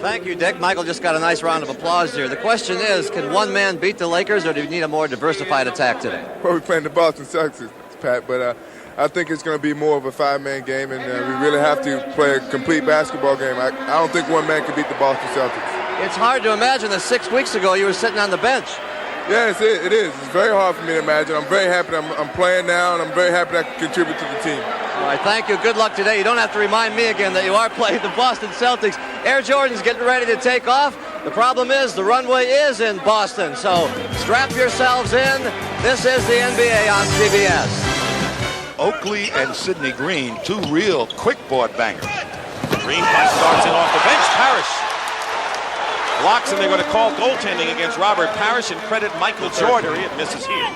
Thank you, Dick. Michael just got a nice round of applause here. The question is, can one man beat the Lakers, or do you need a more diversified attack today? Well, we're playing the Boston Celtics, Pat, but I think it's going to be more of a five-man game, and we really have to play a complete basketball game. I don't think one man can beat the Boston Celtics. It's hard to imagine that 6 weeks ago you were sitting on the bench. Yes, it is. It's very hard for me to imagine. I'm very happy I'm playing now, and I'm very happy that I can contribute to the team. All right, thank you. Good luck today. You don't have to remind me again that you are playing the Boston Celtics. Air Jordan's getting ready to take off. The problem is the runway is in Boston, so strap yourselves in. This is the NBA on CBS. Oakley and Sidney Green, two real quick board bangers. Green starts it off the bench. Parrish blocks, and they're going to call goaltending against Robert Parrish and credit Michael Jordan. It misses here.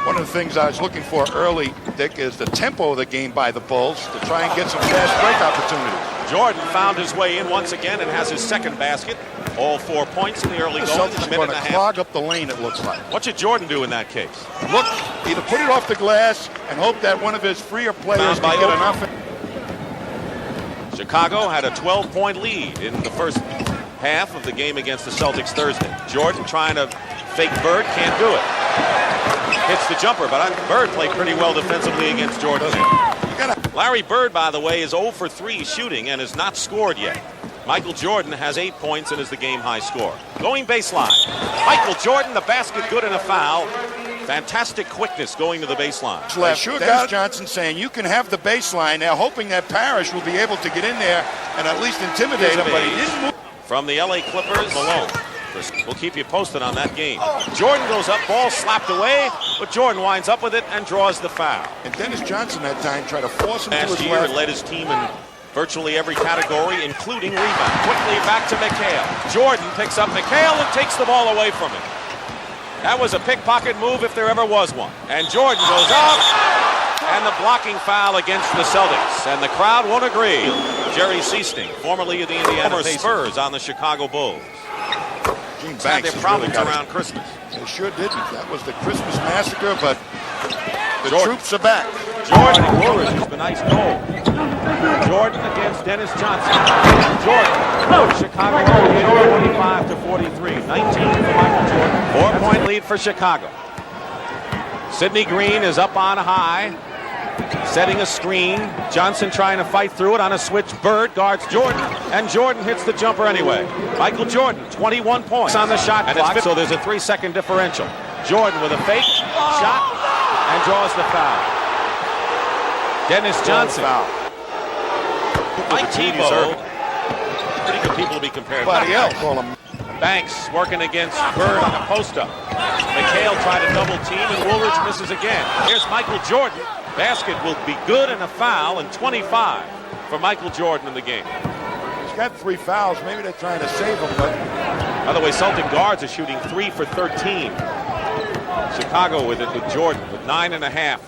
One of the things I was looking for early, Dick, is the tempo of the game by the Bulls to try and get some fast break opportunities. Jordan found his way in once again and has his second basket. All 4 points in the early The goal. Celtics are going to clog up the lane, it looks like. What should Jordan do in that case? Look, either put it off the glass and hope that one of his freer players can get enough. Chicago had a 12-point lead in the first half of the game against the Celtics Thursday. Jordan trying to fake Bird, can't do it. Hits the jumper, but Bird played pretty well defensively against Jordan. Larry Bird, by the way, is 0 for 3 shooting and has not scored yet. Michael Jordan has 8 points and is the game-high scorer. Going baseline. Michael Jordan, the basket good and a foul. Fantastic quickness going to the baseline. Sure got Johnson saying you can have the baseline now, hoping that Parrish will be able to get in there and at least intimidate him, but he didn't move. From the LA Clippers, Malone. We'll keep you posted on that game. Jordan goes up, ball slapped away, but Jordan winds up with it and draws the foul. And Dennis Johnson that time tried to force him to his last year left. Led his team in virtually every category, including rebound. Quickly back to McHale. Jordan picks up McHale and takes the ball away from him. That was a pickpocket move if there ever was one. And Jordan goes up, and the blocking foul against the Celtics. And the crowd won't agree. Jerry Seasting, formerly of the Indiana Spurs, on the Chicago Bulls. Gene Had Banks their problems really around Christmas. They sure didn't. That was the Christmas massacre, but the troops are back. Jordan Woolridge has been nice goal. Jordan against Dennis Johnson. Jordan, Chicago 25 to 43. 19 for Michael Jordan. 4-point lead for Chicago. Sidney Green is up on high, setting a screen. Johnson trying to fight through it on a switch. Bird guards Jordan, and Jordan hits the jumper anyway. Michael Jordan, 21 points on the shot clock, so there's a 3-second differential. Jordan with a fake shot and draws the foul. Dennis Johnson. Mike Tebow. Pretty good people to be compared to. Banks working against Bird on a post-up. McHale tried to double team, and Woolridge misses again. Here's Michael Jordan. Basket will be good and a foul, and 25 for Michael Jordan in the game. He's got 3 fouls. Maybe they're trying to save him, but... By the way, Celtic guards are shooting 3 for 13. Chicago with it with Jordan with 9.5.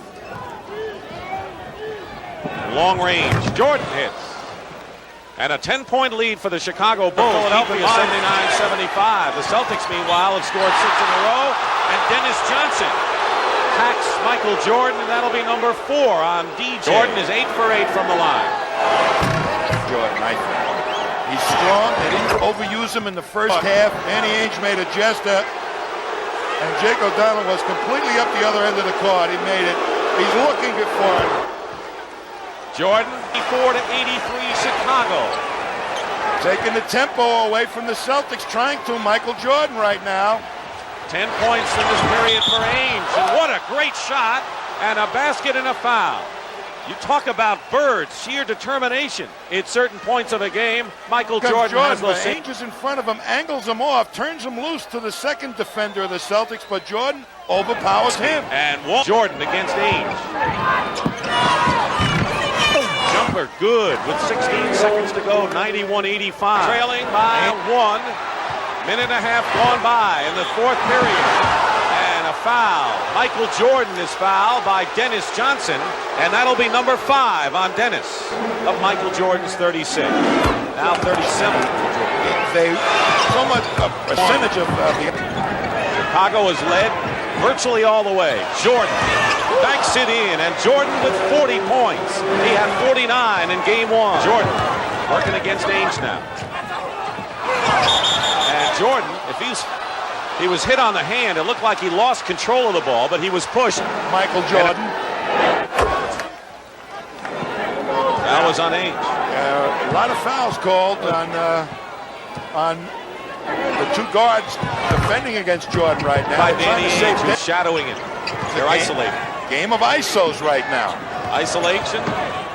Long range. Jordan hits. And a 10-point lead for the Chicago Bulls. Philadelphia 79-75. The Celtics, meanwhile, have scored 6 in a row. And Dennis Johnson hacks Michael Jordan, and that'll be number 4 on DJ. Jordan is 8 for 8 from the line. Jordan, I think. He's strong. They didn't overuse him in the first half. Danny Ainge made a gesture, and Jake O'Donnell was completely up the other end of the court. He made it. He's looking good for it. Jordan, 84 to 83, Chicago. Taking the tempo away from the Celtics, trying to. Michael Jordan right now. 10 points in this period for Ainge. And what a great shot, and a basket and a foul. You talk about Bird's sheer determination at certain points of a game. Michael Jordan has those. Ainge is in front of him, angles him off, turns him loose to the second defender of the Celtics, but Jordan overpowers him. And Jordan against Ainge. Jumper good with 16 seconds to go, 91-85. Trailing by 1. Minute and a half gone by in the fourth period. And a foul. Michael Jordan is fouled by Dennis Johnson, and that'll be number 5 on Dennis of Michael Jordan's 36. Now 37 for Jordan. They so much a percentage of the... Chicago is led virtually all the way. Jordan banks it in, and Jordan with 40 points. He had 49 in game 1. Jordan working against Ainge now. Jordan, if he was hit on the hand, it looked like he lost control of the ball, but he was pushed. Michael Jordan. That was on Ainge. A lot of fouls called on the two guards defending against Jordan right now. By Danny Ainge, who's shadowing him. They're isolated. Game of ISOs right now. Isolation.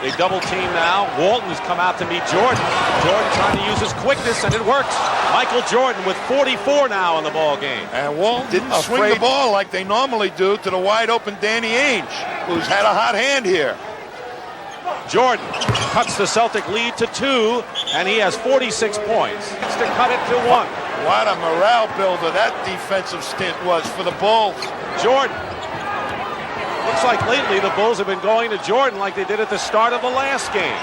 They double team now. Walton has come out to meet Jordan. Jordan trying to use his quickness, and it works. Michael Jordan with 44 now in the ball game. And Walton didn't swing the ball like they normally do to the wide open Danny Ainge, who's had a hot hand here. Jordan cuts the Celtic lead to 2, and he has 46 points. It's to cut it to 1. What a morale builder that defensive stint was for the Bulls. Jordan. Looks like lately the Bulls have been going to Jordan like they did at the start of the last game.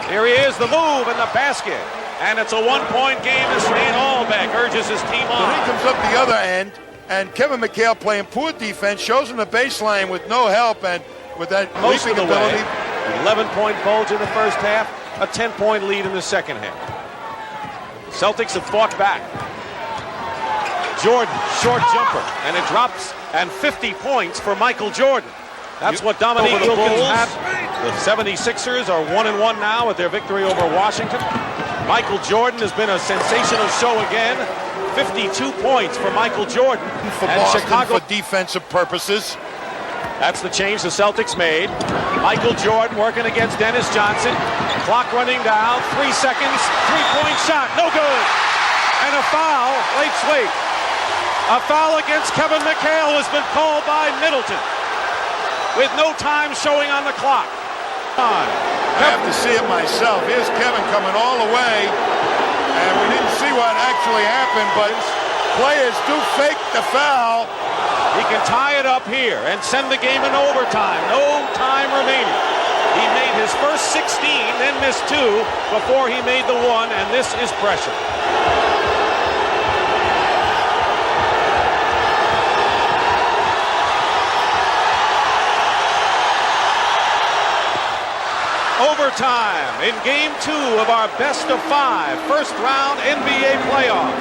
Here he is, the move and the basket. And it's a one-point game as Stan Albeck urges his team on. Then he comes up the other end, and Kevin McHale playing poor defense, shows him the baseline with no help, and with that most of the ability. way. 11-point bulge in the first half, a 10-point lead in the second half. Celtics have fought back. Jordan, short jumper, and it drops, and 50 points for Michael Jordan. That's what Dominique Wilkins had. The 76ers are 1-1 now with their victory over Washington. Michael Jordan has been a sensational show again. 52 points for Michael Jordan. For and Boston Chicago for defensive purposes. That's the change the Celtics made. Michael Jordan working against Dennis Johnson. Clock running down. 3 seconds. Three-point shot. No good. And a foul. Late sweep. A foul against Kevin McHale has been called by Middleton, with no time showing on the clock. I have to see it myself. Here's Kevin coming all the way, and we didn't see what actually happened, but players do fake the foul. He can tie it up here and send the game in overtime. No time remaining. He made his first 16, then missed 2 before he made the 1, and this is pressure. Overtime in Game 2 of our best-of-5 first-round NBA playoff.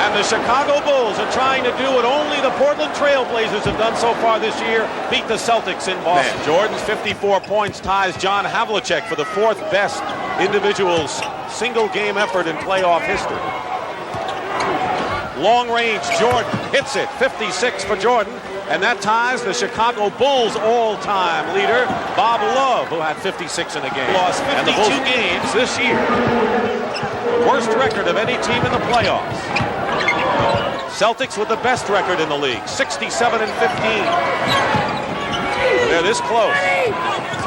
And the Chicago Bulls are trying to do what only the Portland Trail Blazers have done so far this year, beat the Celtics in Boston. Man. Jordan's 54 points ties John Havlicek for the 4th best individual single-game effort in playoff history. Long range, Jordan hits it, 56 for Jordan. And that ties the Chicago Bulls all-time leader, Bob Love, who had 56 in a game. Lost 52 games this year. The worst record of any team in the playoffs. Celtics with the best record in the league, 67-15. They're this close.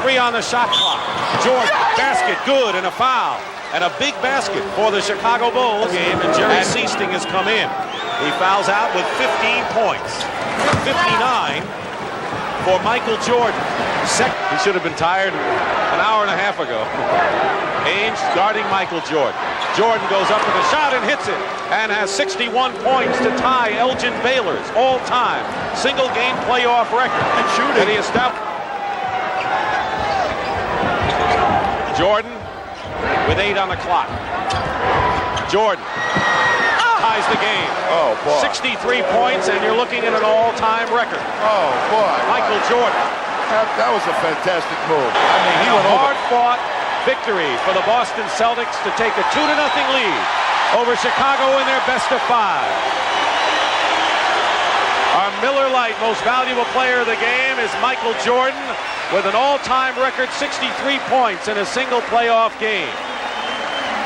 3 on the shot clock. Jordan, basket, good, and a foul. And a big basket for the Chicago Bulls game, and Jerry Seasting has come in. He fouls out with 15 points. 59 for Michael Jordan. He should have been tired an hour and a half ago. Ainge guarding Michael Jordan. Jordan goes up with a shot and hits it, and has 61 points to tie Elgin Baylor's all-time single-game playoff record. And shooting. And he established. Jordan with 8 on the clock. Jordan ties the game. Oh, boy. 63 points, and you're looking at an all-time record. Oh, boy. Michael Jordan. That was a fantastic move. I mean, he went over. Hard-fought victory for the Boston Celtics to take a 2-0 lead over Chicago in their best-of-5. Our Miller Lite most valuable player of the game is Michael Jordan with an all-time record 63 points in a single playoff game.